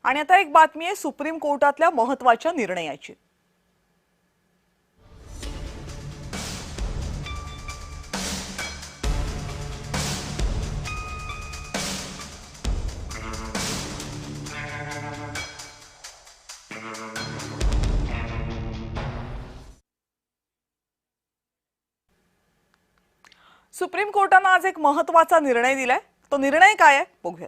आणि आता एक बातमी आहे सुप्रीम कोर्टातल्या महत्त्वाच्या निर्णयाची। सुप्रीम कोर्टाने आज एक महत्त्वाचा निर्णय दिलाय। तो निर्णय काय आहे बघूया।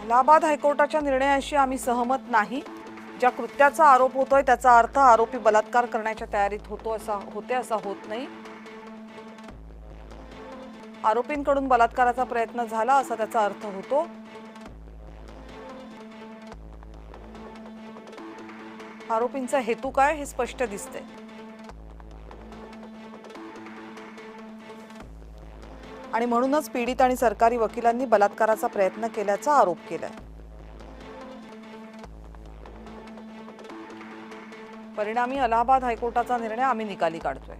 इलाहाबाद हायकोर्टाच्या निर्णयाशी आम्ही सहमत नाही। ज्या कृत्याचा आरोप होतोय त्याचा अर्थ आरोपी बलात्कार करण्याच्या तयारीत होते असा होत नाही। आरोपींकडून बलात्काराचा प्रयत्न झाला असा त्याचा अर्थ होतो। आरोपींचा हेतू काय हे स्पष्ट दिसते। आणि म्हणूनच पीडित आणि सरकारी वकिलांनी बलात्काराचा प्रयत्न केल्याचा आरोप केलाय। परिणामी इलाहाबाद हायकोर्टाचा निर्णय आम्ही निकाली काढतोय।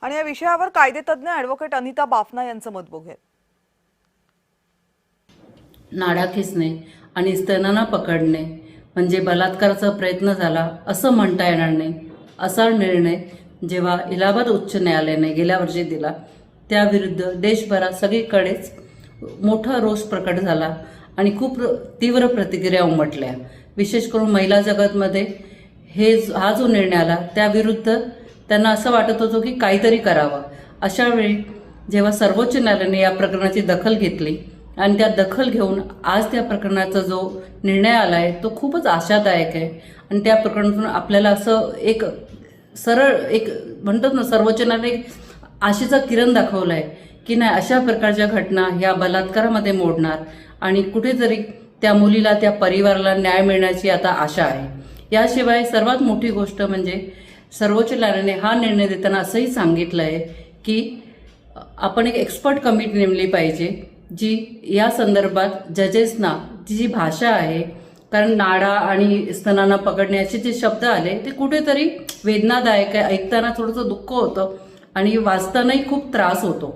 आणि या विषयावर कायदेतज्ञ ॲडव्होकेट अनिता बाफना यांचं मत बघूया। नाडा खेचणे आणि स्तनांना पकडणे म्हणजे बलात्काराचा प्रयत्न झाला असं म्हणता येणार नाही। असा निर्णय जेव्हा इलाहाबाद उच्च न्यायालयाने गेल्या वर्षी दिला त्याविरुद्ध देशभरात सगळीकडेच मोठा रोष प्रकट झाला आणि खूप तीव्र प्रतिक्रिया उमटल्या। विशेष करून महिला जगतमध्ये हा जो निर्णय आला त्याविरुद्ध त्यांना असं वाटत होतं की काहीतरी करावं। अशा वेळी जेव्हा सर्वोच्च न्यायालयाने या प्रकरणाची दखल घेतली आणि त्या दखल घेऊन आज त्या प्रकरणाचा जो निर्णय आला आहे तो खूपच आशादायक आहे। आणि त्या प्रकरणातून आपल्याला असं एक सरळ म्हणतात ना, सर्वोच्च न्यायालयाने आशेचा किरण दाखवला आहे की नाही, अशा प्रकारच्या घटना ह्या बलात्कारामध्ये मोडणार आणि कुठेतरी त्या मुलीला त्या परिवाराला न्याय मिळण्याची आता आशा आहे। याशिवाय सर्वात मोठी गोष्ट म्हणजे सर्वोच्च न्यायालयाने हा निर्णय देताना असंही सांगितलं आहे की आपण एक एक्सपर्ट कमिटी नेमली पाहिजे जी या संदर्भात जजेसना जी भाषा आहे, कारण नाडा आणि स्तनांना पकडण्याचे जे शब्द आले ते कुठेतरी वेदनादायक आहे, ऐकताना थोडंसं दुःख होतं आणि वाचतानाही खूप त्रास होतो।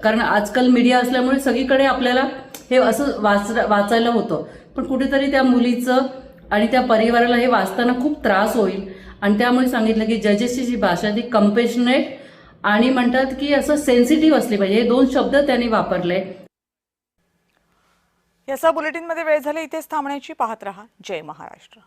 कारण आजकाल मीडिया असल्यामुळे सगळीकडे आपल्याला हे असं वाचायला होतं, पण कुठेतरी त्या मुलीचं आणि त्या परिवाराला हे वाचताना खूप त्रास होईल। आणि त्यामुळे सांगितलं की जजेसची जी भाषा ती कंपॅशनेट आणि म्हणतात की असं सेन्सिटिव्ह असली पाहिजे, हे 2 शब्द त्यांनी वापरले। याचा बुलेटिनमध्ये वेळ झाली, इथेच थांबण्याची। पाहत रहा जय महाराष्ट्र।